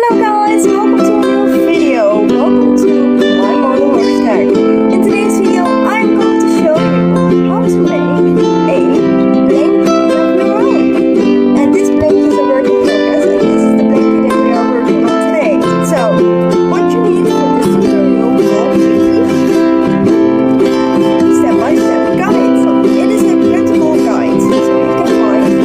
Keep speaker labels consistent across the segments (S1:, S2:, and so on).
S1: Hello guys, welcome to a new video. Welcome to MyModelHorseTack. In today's video, I'm going to show you how to make a blanket of your own. And this blanket is a work in progress, and this is the blanket that we are working on today. So, what you need for this tutorial will be step-by-step guide. So, it is a printable guide, so you can find this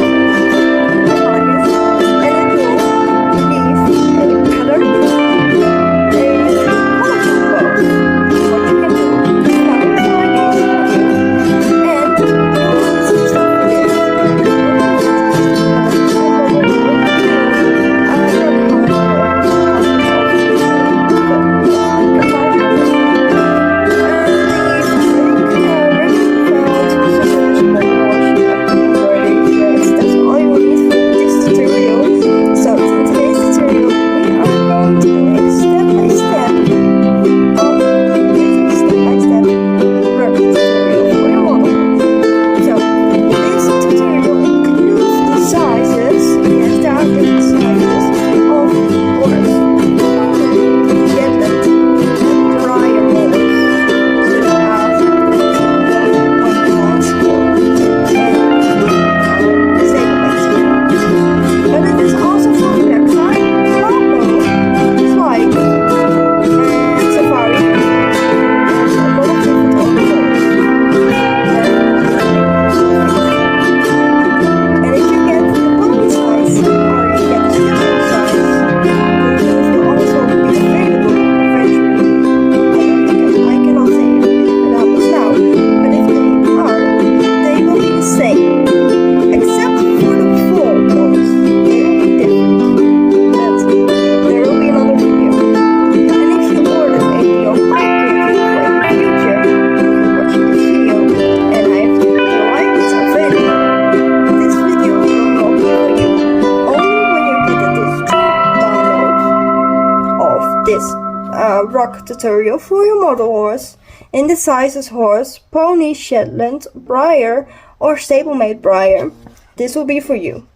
S1: rock tutorial for your model horse in the sizes horse, pony, Shetland, Breyer or stablemate Breyer. This will be for you.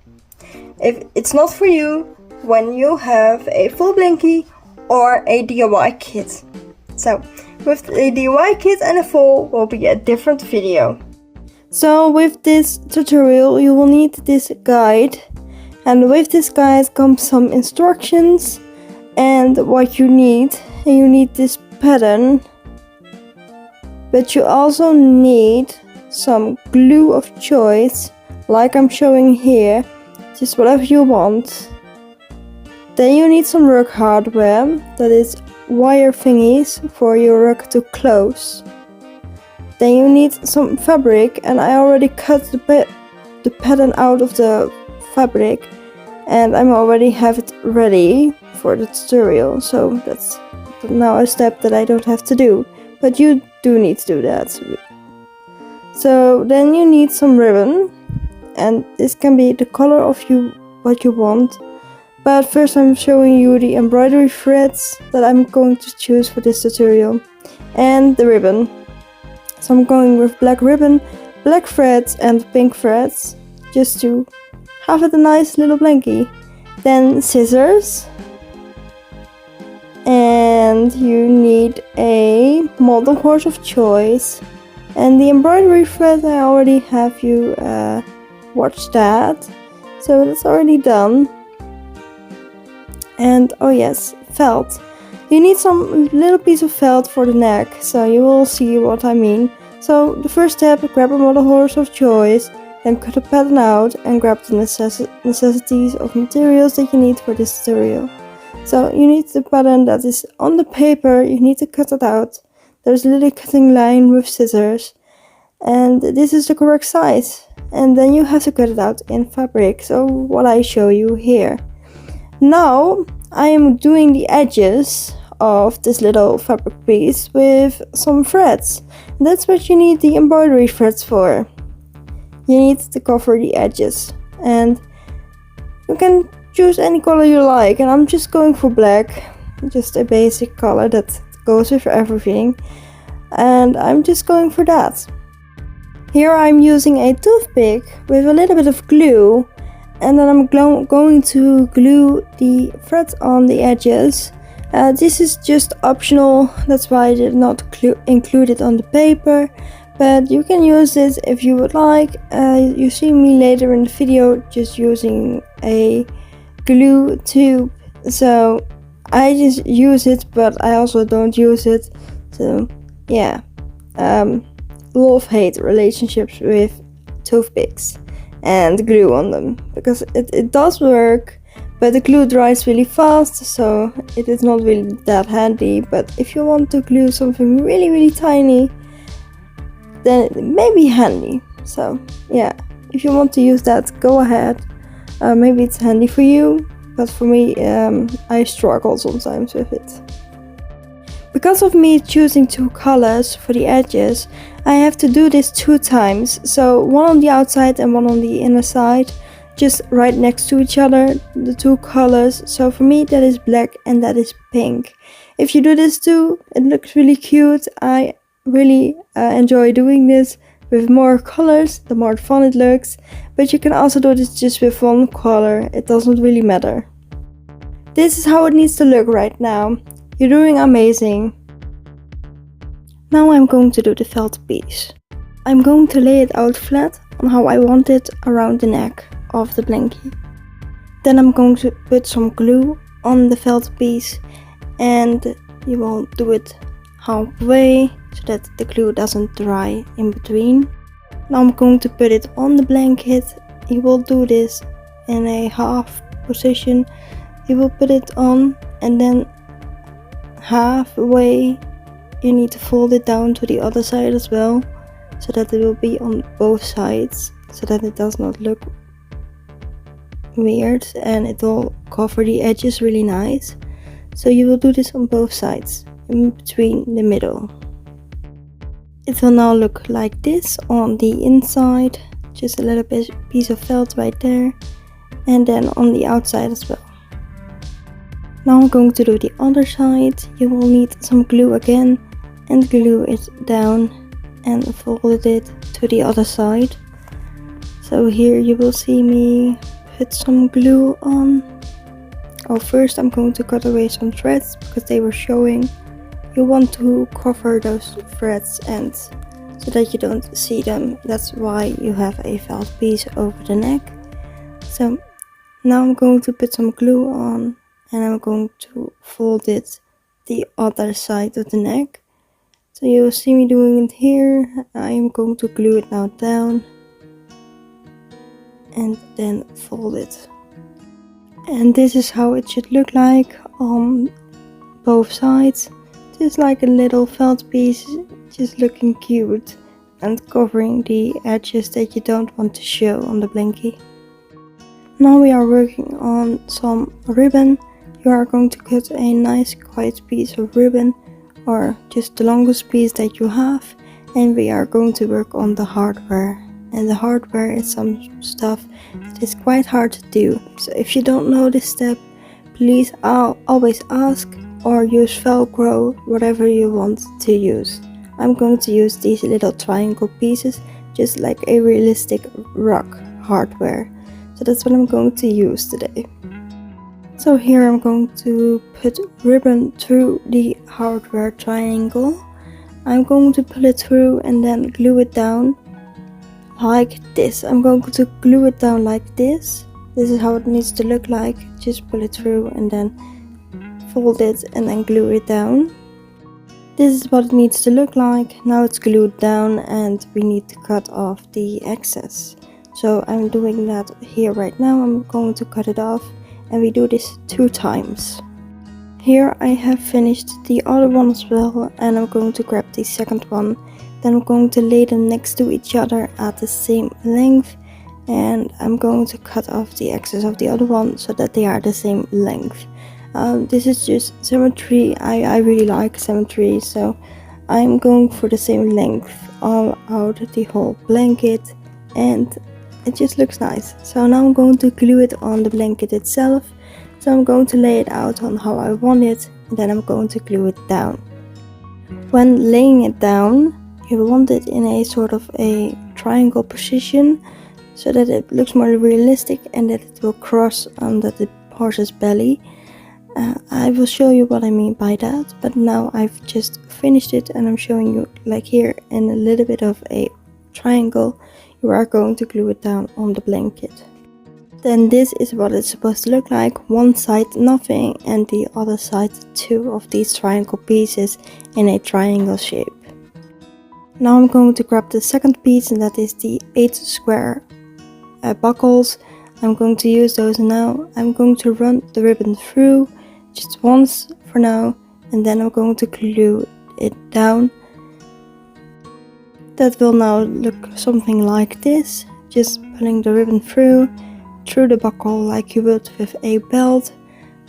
S1: If it's not for you, when you have a full blankie or a DIY kit. So with a DIY kit and a full will be a different video. So with this tutorial you will need this guide, and with this guide comes some instructions and what you need. And you need this pattern, but you also need some glue of choice, like I'm showing here, just whatever you want. Then you need some rug hardware, that is wire thingies for your rug to close. Then you need some fabric, and I already cut the pattern out of the fabric, and I already have it ready for the tutorial, so that's now a step that I don't have to do, but you do need to do that. So then you need some ribbon, and this can be the color of what you want, but first I'm showing you the embroidery threads that I'm going to choose for this tutorial, and the ribbon. So I'm going with black ribbon, black threads and pink threads, just to have it a nice little blankie. Then scissors, and you need a model horse of choice, and the embroidery thread I already have you watch that, so that's already done. And oh yes, felt. You need some little piece of felt for the neck, so you will see what I mean. So the first step, grab a model horse of choice, then cut a pattern out and grab the necessities of materials that you need for this tutorial. So you need the pattern that is on the paper, you need to cut it out. There's a little cutting line with scissors, and this is the correct size. And then you have to cut it out in fabric, so what I show you here. Now I am doing the edges of this little fabric piece with some threads. That's what you need the embroidery threads for. You need to cover the edges, and you can choose any color you like, and I'm just going for black, just a basic color that goes with everything, and I'm just going for that. Here I'm using a toothpick with a little bit of glue, And then I'm going to glue the threads on the edges. This is just optional, that's why I did not include it on the paper, but you can use this if you would like. You see me later in the video just using a glue tube, so I just use it, but I also don't use it. So yeah, love-hate relationships with toothpicks and glue on them, because it does work, but the glue dries really fast, so it is not really that handy. But if you want to glue something really tiny, then it may be handy. So yeah, if you want to use that, go ahead. Maybe it's handy for you, but for me, I struggle sometimes with it. Because of me choosing 2 colors for the edges, I have to do this 2 times. So one on the outside and one on the inner side, just right next to each other, the 2 colors. So for me that is black and that is pink. If you do this too, it looks really cute. I really enjoy doing this. With more colors, the more fun it looks. But you can also do this just with 1 color, it doesn't really matter. This is how it needs to look right now. You're doing amazing. Now I'm going to do the felt piece. I'm going to lay it out flat on how I want it around the neck of the blankie. Then I'm going to put some glue on the felt piece, and you will do it halfway so that the glue doesn't dry in between. Now I'm going to put it on the blanket. You will do this in a half position. You will put it on, and then halfway you need to fold it down to the other side as well, so that it will be on both sides, so that it does not look weird, and it will cover the edges really nice. So you will do this on both sides, in between the middle. It will now look like this on the inside, just a little piece of felt right there, and then on the outside as well. Now I'm going to do the other side. You will need some glue again, and glue it down and fold it to the other side. So here you will see me put some glue on. Oh, first I'm going to cut away some threads because they were showing. You want to cover those threads and so that you don't see them. That's why you have a felt piece over the neck. So now I'm going to put some glue on, and I'm going to fold it the other side of the neck. So you will see me doing it here. I am going to glue it now down and then fold it. And this is how it should look like on both sides. Just like a little felt piece, just looking cute and covering the edges that you don't want to show on the blankie. Now we are working on some ribbon. You are going to cut a nice quiet piece of ribbon, or just the longest piece that you have, and we are going to work on the hardware. And the hardware is some stuff that is quite hard to do. So if you don't know this step, please always ask or use Velcro, whatever you want to use. I'm going to use these little triangle pieces, just like a realistic rock hardware. So that's what I'm going to use today. So here I'm going to put ribbon through the hardware triangle. I'm going to pull it through and then glue it down like this. I'm going to glue it down like this. This is how it needs to look like. Just pull it through and then fold it and then glue it down. This is what it needs to look like. Now it's glued down and we need to cut off the excess. So I'm doing that here right now. I'm going to cut it off, and we do this 2 times. Here I have finished the other one as well, and I'm going to grab the second one. Then I'm going to lay them next to each other at the same length, and I'm going to cut off the excess of the other one so that they are the same length. This is just symmetry. I really like symmetry, so I'm going for the same length all out the whole blanket, and it just looks nice. So now I'm going to glue it on the blanket itself. So I'm going to lay it out on how I want it, and then I'm going to glue it down. When laying it down, you want it in a sort of a triangle position, so that it looks more realistic and that it will cross under the horse's belly. I will show you what I mean by that, but now I've just finished it and I'm showing you, like here in a little bit of a triangle, you are going to glue it down on the blanket. Then this is what it's supposed to look like: one side nothing and the other side 2 of these triangle pieces in a triangle shape. Now I'm going to grab the second piece, and that is the 8 square buckles. I'm going to use those now. I'm going to run the ribbon through just once for now, and then I'm going to glue it down. That will now look something like this, just pulling the ribbon through the buckle like you would with a belt.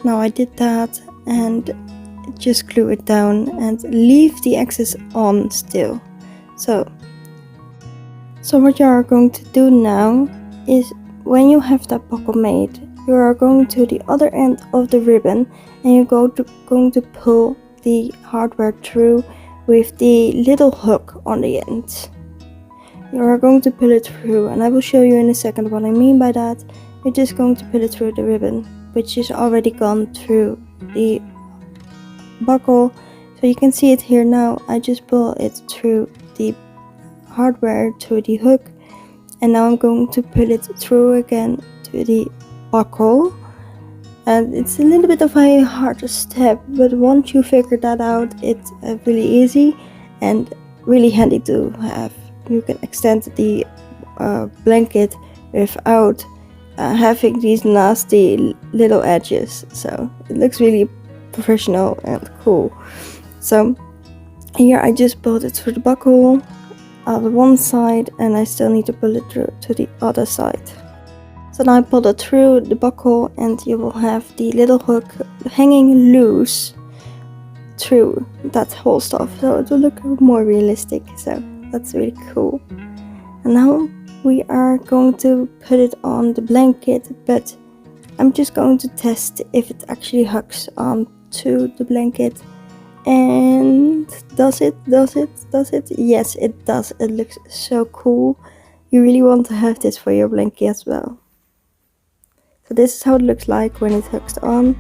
S1: Now I did that, and just glue it down and leave the excess on still. So what you are going to do now is, when you have that buckle made, you are going to the other end of the ribbon and you're going to pull the hardware through with the little hook on the end. You are going to pull it through, and I will show you in a second what I mean by that. You're just going to pull it through the ribbon, which is already gone through the buckle. So you can see it here now. I just pull it through the hardware to the hook, and now I'm going to pull it through again to the buckle. And it's a little bit of a hard step, but once you figure that out, it's really easy and really handy to have. You can extend the blanket without having these nasty little edges, so it looks really professional and cool. So here I just pulled it through the buckle on one side, and I still need to pull it through to the other side. So now I pulled it through the buckle, and you will have the little hook hanging loose through that whole stuff, so it will look more realistic. So that's really cool. And now we are going to put it on the blanket, but I'm just going to test if it actually hooks onto the blanket. And does it? Yes, it does. It looks so cool. You really want to have this for your blanket as well. So this is how it looks like when it hooks on.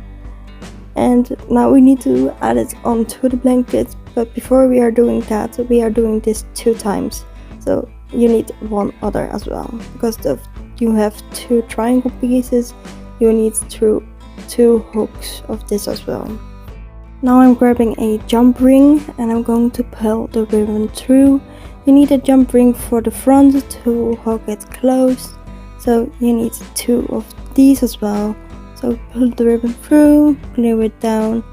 S1: And now we need to add it onto the blanket, but before we are doing that, we are doing this 2 times. So you need one other as well, because you have 2 triangle pieces, you need 2 hooks of this as well. Now I'm grabbing a jump ring and I'm going to pull the ribbon through. You need a jump ring for the front to hook it closed, so you need 2 of these as well. So pull the ribbon through, glue it down,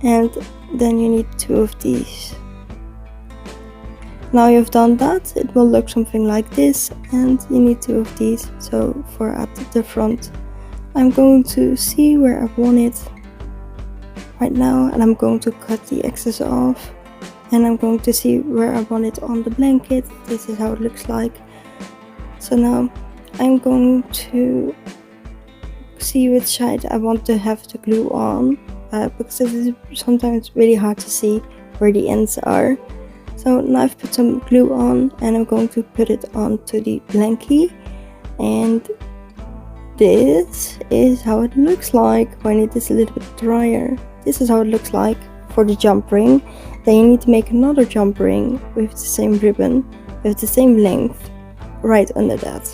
S1: and then you need 2 of these. Now you've done that, it will look something like this, and you need 2 of these. So for at the front, I'm going to see where I want it right now, and I'm going to cut the excess off, and I'm going to see where I want it on the blanket. This is how it looks like. So now I'm going to see which side I want to have the glue on, because it is sometimes really hard to see where the ends are. So now I've put some glue on, and I'm going to put it onto the blankie, and this is how it looks like when it is a little bit drier. This is how it looks like for the jump ring. Then you need to make another jump ring with the same ribbon, with the same length, right under that.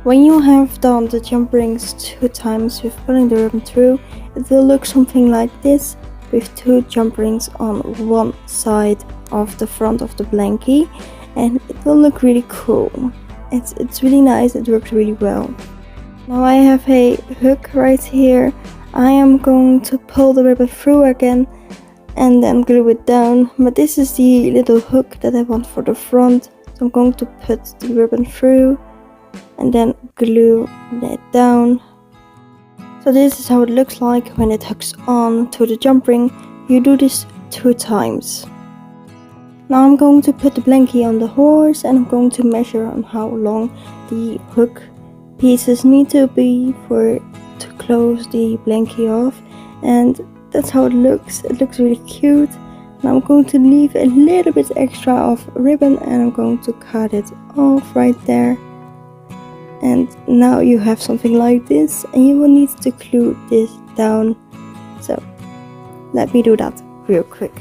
S1: When you have done the jump rings 2 times with pulling the ribbon through, it will look something like this, with 2 jump rings on one side of the front of the blankie, and it will look really cool. It's really nice, it works really well. Now I have a hook right here. I am going to pull the ribbon through again and then glue it down, but this is the little hook that I want for the front, so I'm going to put the ribbon through and then glue it down. So this is how it looks like when it hooks on to the jump ring. You do this 2 times. Now I'm going to put the blankie on the horse, and I'm going to measure on how long the hook pieces need to be to close the blankie off, and that's how it looks. It looks really cute. Now I'm going to leave a little bit extra of ribbon, and I'm going to cut it off right there. and now you have something like this, and you will need to glue this down. So let me do that real quick.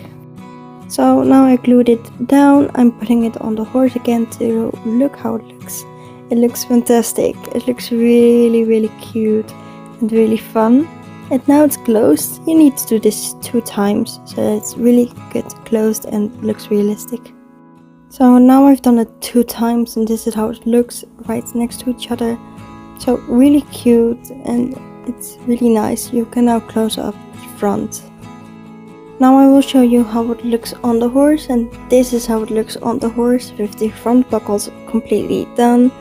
S1: So now I glued it down. I'm putting it on the horse again to look how it looks. It looks fantastic. It looks really cute and really fun. And now it's closed. You need to do this 2 times so that it's really good closed and looks realistic. So now I've done it 2 times, and this is how it looks right next to each other. So really cute, and it's really nice. You can now close up the front. Now I will show you how it looks on the horse, and this is how it looks on the horse with the front buckles completely done.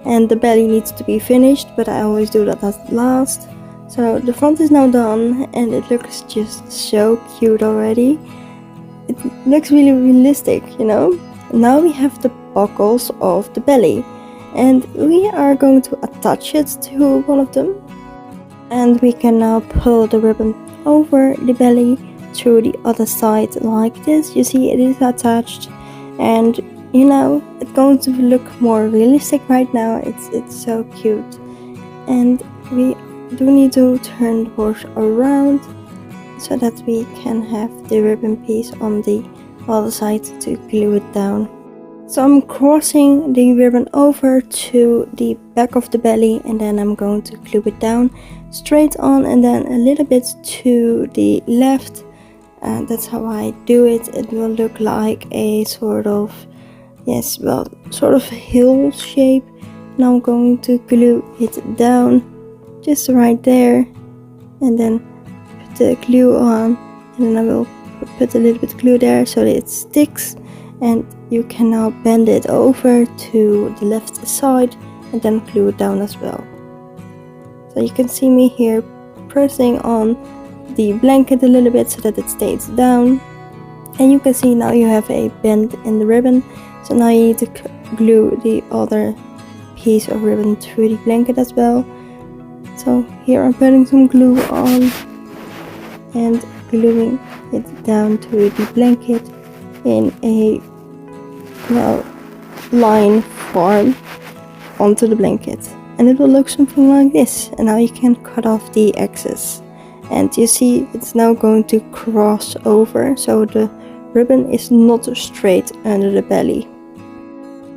S1: And the belly needs to be finished, but I always do that at last. So the front is now done, and it looks just so cute already. It looks really realistic, you know. Now we have the buckles of the belly, and we are going to attach it to one of them. And we can now pull the ribbon over the belly through the other side like this. You see it is attached, and you know it's going to look more realistic right now. It's so cute. And we do need to turn the horse around so that we can have the ribbon piece on the other side to glue it down. So I'm crossing the ribbon over to the back of the belly, and then I'm going to glue it down straight on, and then a little bit to the left. And that's how I do it. It will look like a sort of, yes, well, sort of hill shape. Now I'm going to glue it down just right there, and then put the glue on, and then I will put a little bit of glue there so that it sticks. And you can now bend it over to the left side and then glue it down as well. So you can see me here pressing on the blanket a little bit so that it stays down. And you can see now you have a bend in the ribbon. So now you need to glue the other piece of ribbon through the blanket as well. So here I'm putting some glue on and gluing it down to the blanket in a, well, line form onto the blanket, and it will look something like this. And now you can cut off the excess, and you see it's now going to cross over, so the ribbon is not straight under the belly.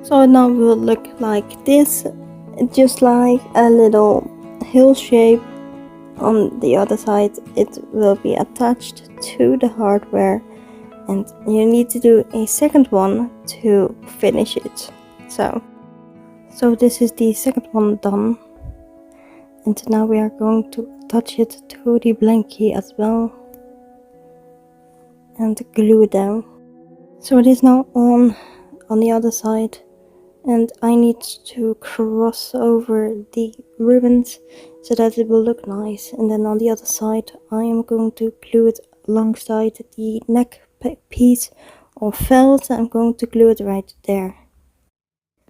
S1: So it now will look like this, just like a little hill shape. On the other side it will be attached to the hardware, and you need to do a second one to finish it. So this is the second one done, and now we are going to attach it to the blankie as well and glue it down. So it is now on the other side, and I need to cross over the ribbons so that it will look nice. And then on the other side I am going to glue it alongside the neck piece of felt. I'm going to glue it right there.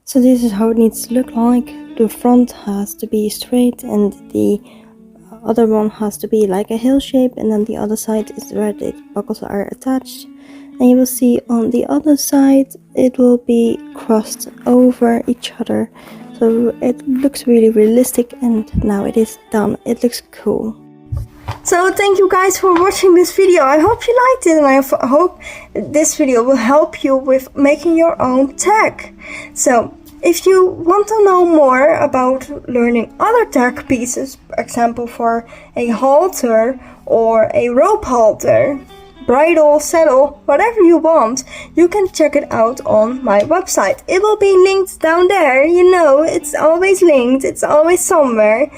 S1: So this is how it needs to look like. The front has to be straight, and the other one has to be like a hill shape, and then the other side is where the buckles are attached. And you will see on the other side it will be crossed over each other, so it looks really realistic. And now it is done. It looks cool. So thank you guys for watching this video. I hope you liked it, and I hope this video will help you with making your own tag. So if you want to know more about learning other tag pieces, for example for a halter or a rope halter, bridle, saddle, whatever you want, you can check it out on my website. It will be linked down there. You know, it's always linked, it's always somewhere,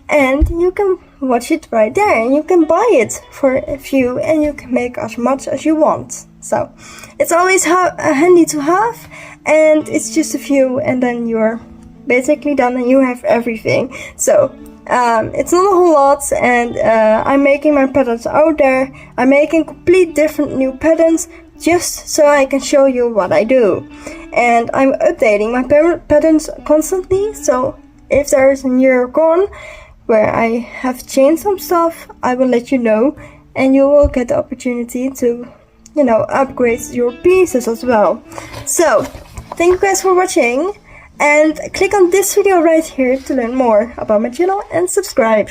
S1: and you can watch it right there, and you can buy it for a few, and you can make as much as you want. So it's always handy to have, and it's just a few, and then you're basically done and you have everything. So it's not a whole lot, and I'm making my patterns out there. I'm making complete different new patterns just so I can show you what I do, and I'm updating my patterns constantly. So if there is a year gone where I have changed some stuff, I will let you know, and you will get the opportunity to, you know, upgrade your pieces as well. So thank you guys for watching, And click on this video right here to learn more about my channel and subscribe.